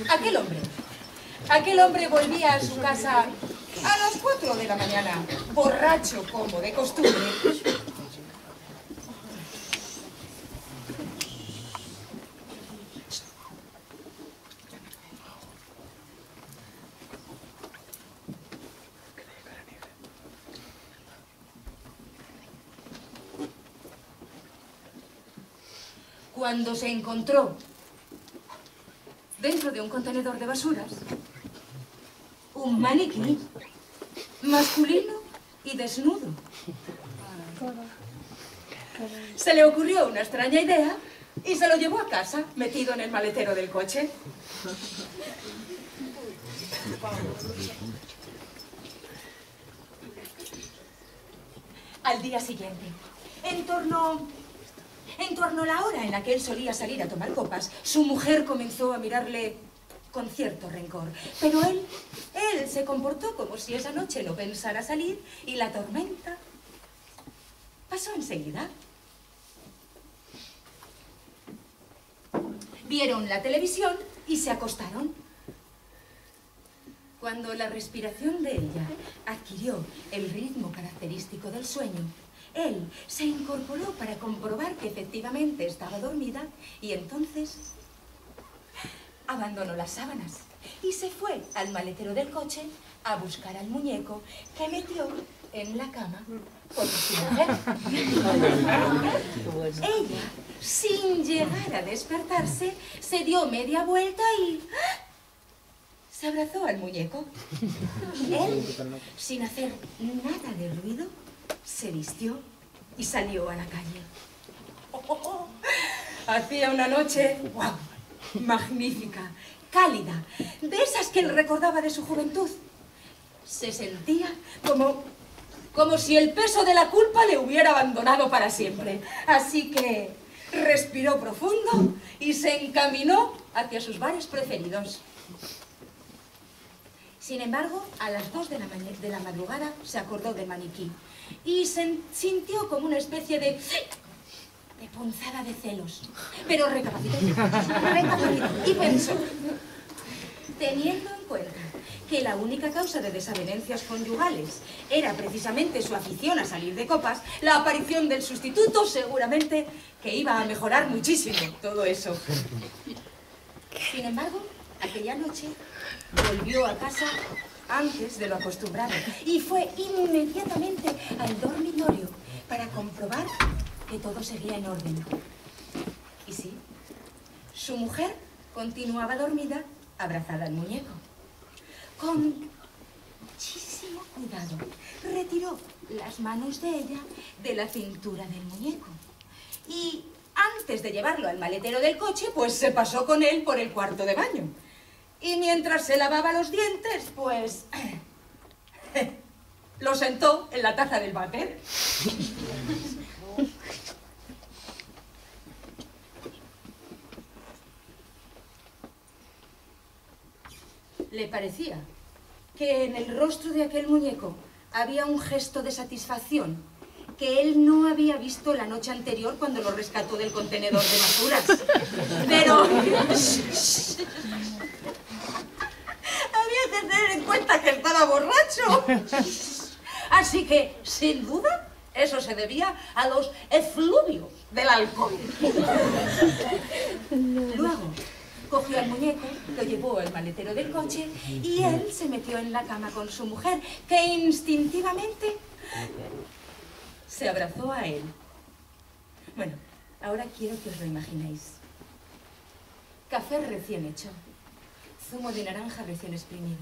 Aquel hombre volvía a su casa a las 4 de la mañana, borracho como de costumbre. Cuando se encontró dentro de un contenedor de basuras un maniquí masculino y desnudo. Se le ocurrió una extraña idea y se lo llevó a casa, metido en el maletero del coche. Al día siguiente, en torno a la hora en la que él solía salir a tomar copas, su mujer comenzó a mirarle con cierto rencor. Pero él se comportó como si esa noche no pensara salir y la tormenta pasó enseguida. Vieron la televisión y se acostaron. Cuando la respiración de ella adquirió el ritmo característico del sueño, él se incorporó para comprobar que efectivamente estaba dormida y entonces abandonó las sábanas y se fue al maletero del coche a buscar al muñeco que metió en la cama con su mujer. Ella, sin llegar a despertarse, se dio media vuelta y se abrazó al muñeco. Él, sin hacer nada de ruido, se vistió y salió a la calle. Hacía una noche, ¡guau!, magnífica, cálida, de esas que él recordaba de su juventud. Se sentía como si el peso de la culpa le hubiera abandonado para siempre. Así que respiró profundo y se encaminó hacia sus bares preferidos. Sin embargo, a las 2 de la madrugada se acordó del maniquí y sintió como una especie de punzada de celos. Pero recapacitó y pensó, teniendo en cuenta que la única causa de desavenencias conyugales era precisamente su afición a salir de copas, la aparición del sustituto seguramente que iba a mejorar muchísimo todo eso. Sin embargo, aquella noche volvió a casa antes de lo acostumbrado y fue inmediatamente al dormitorio para comprobar que todo seguía en orden. Y sí, su mujer continuaba dormida, abrazada al muñeco. Con muchísimo cuidado, retiró las manos de ella de la cintura del muñeco. Y antes de llevarlo al maletero del coche, pues se pasó con él por el cuarto de baño. Y mientras se lavaba los dientes, pues lo sentó en la taza del váter. Le parecía que en el rostro de aquel muñeco había un gesto de satisfacción que él no había visto la noche anterior cuando lo rescató del contenedor de basuras. Pero había que tener en cuenta que estaba borracho. Así que, sin duda, eso se debía a los efluvios del alcohol. Luego cogió al muñeco, lo llevó al maletero del coche y él se metió en la cama con su mujer, que instintivamente se abrazó a él. Bueno, ahora quiero que os lo imaginéis. Café recién hecho, zumo de naranja recién exprimido,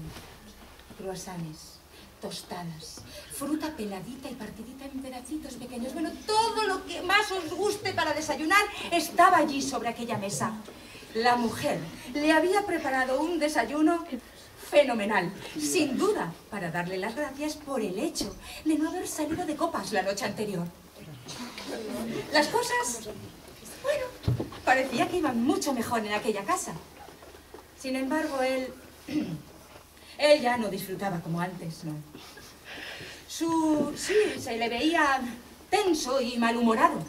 croissants, tostadas, fruta peladita y partidita en pedacitos pequeños. Bueno, todo lo que más os guste para desayunar estaba allí sobre aquella mesa. La mujer le había preparado un desayuno fenomenal, sin duda, para darle las gracias por el hecho de no haber salido de copas la noche anterior. Las cosas, bueno, parecía que iban mucho mejor en aquella casa. Sin embargo, él ya no disfrutaba como antes, ¿no? Sí, se le veía tenso y malhumorado.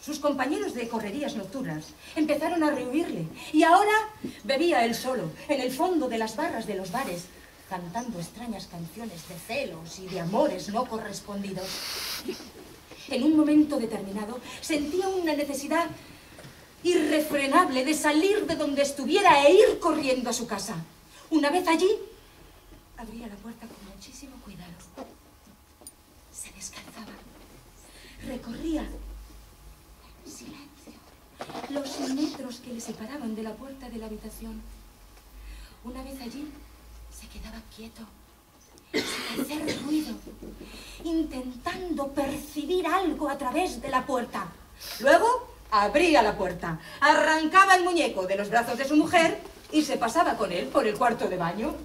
sus compañeros de correrías nocturnas empezaron a rehuirle y ahora bebía él solo, en el fondo de las barras de los bares, cantando extrañas canciones de celos y de amores no correspondidos. En un momento determinado sentía una necesidad irrefrenable de salir de donde estuviera e ir corriendo a su casa. Una vez allí, abría la puerta con muchísimo cuidado. Se descalzaba, recorría en silencio los metros que le separaban de la puerta de la habitación. Una vez allí, se quedaba quieto, sin hacer ruido, intentando percibir algo a través de la puerta. Luego, abría la puerta, arrancaba el muñeco de los brazos de su mujer y se pasaba con él por el cuarto de baño.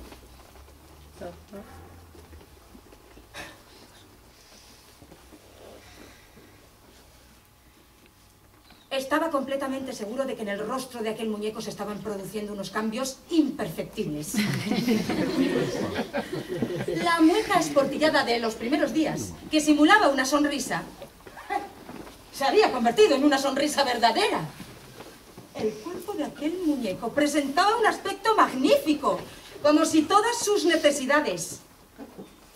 Estaba completamente seguro de que en el rostro de aquel muñeco se estaban produciendo unos cambios imperceptibles. La mueca esportillada de los primeros días, que simulaba una sonrisa, se había convertido en una sonrisa verdadera. El cuerpo de aquel muñeco presentaba un aspecto magnífico, como si todas sus necesidades,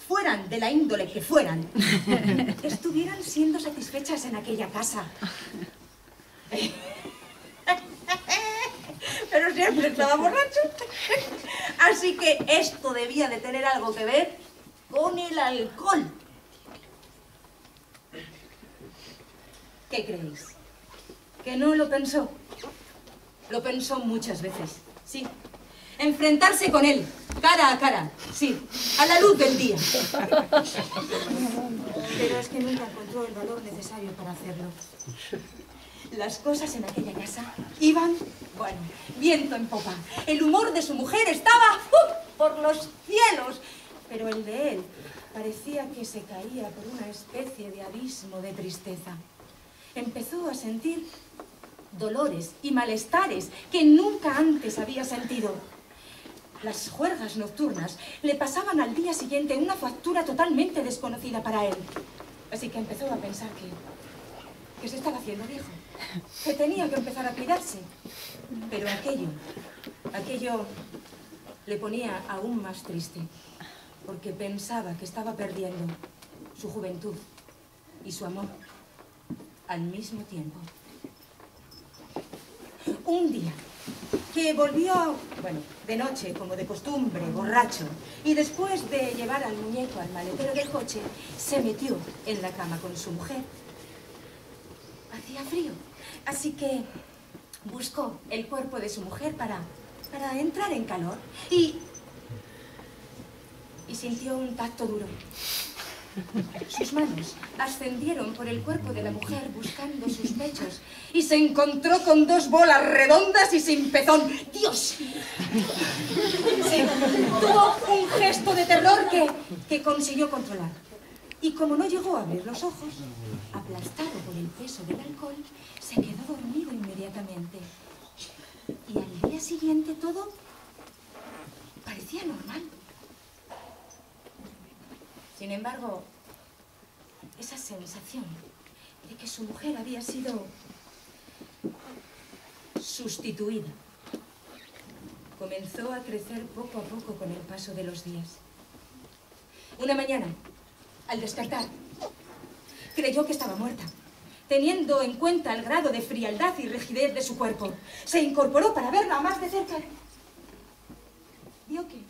fueran de la índole que fueran, estuvieran siendo satisfechas en aquella casa. Pero siempre estaba borracho. Así que esto debía de tener algo que ver con el alcohol. ¿Qué creéis? ¿Que no lo pensó? Lo pensó muchas veces, sí. Enfrentarse con él, cara a cara, sí, a la luz del día. Pero es que nunca encontró el valor necesario para hacerlo. Las cosas en aquella casa iban, bueno, viento en popa. El humor de su mujer estaba por los cielos, pero el de él parecía que se caía por una especie de abismo de tristeza. Empezó a sentir dolores y malestares que nunca antes había sentido. Las juergas nocturnas le pasaban al día siguiente una factura totalmente desconocida para él. Así que empezó a pensar que se estaba haciendo viejo, que tenía que empezar a cuidarse. Pero aquello le ponía aún más triste, porque pensaba que estaba perdiendo su juventud y su amor al mismo tiempo. Un día que volvió, bueno, de noche, como de costumbre, borracho, y después de llevar al muñeco al maletero del coche, se metió en la cama con su mujer. Hacía frío, así que buscó el cuerpo de su mujer para entrar en calor y sintió un tacto duro. Sus manos ascendieron por el cuerpo de la mujer buscando sus pechos y se encontró con dos bolas redondas y sin pezón. ¡Dios! Sí, tuvo un gesto de terror que consiguió controlar. Y como no llegó a abrir los ojos, aplastado por el peso del alcohol, se quedó dormido inmediatamente. Y al día siguiente todo parecía normal. Sin embargo, esa sensación de que su mujer había sido sustituida comenzó a crecer poco a poco con el paso de los días. Una mañana, al despertar, creyó que estaba muerta, teniendo en cuenta el grado de frialdad y rigidez de su cuerpo. Se incorporó para verla más de cerca. Vio que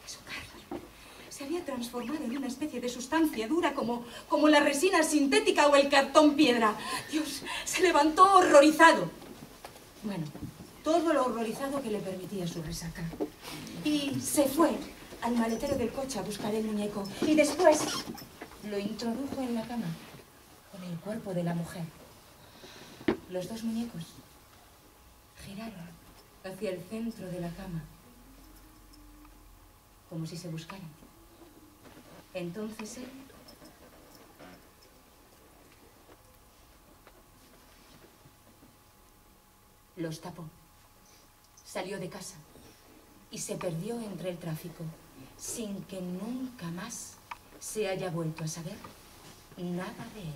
su carne se había transformado en una especie de sustancia dura como la resina sintética o el cartón piedra. Dios, se levantó horrorizado. Bueno, todo lo horrorizado que le permitía su resaca. Y se fue al maletero del coche a buscar el muñeco. Y después lo introdujo en la cama con el cuerpo de la mujer. Los dos muñecos giraron hacia el centro de la cama, como si se buscaran. Entonces él los tapó, salió de casa y se perdió entre el tráfico, sin que nunca más se haya vuelto a saber nada de él.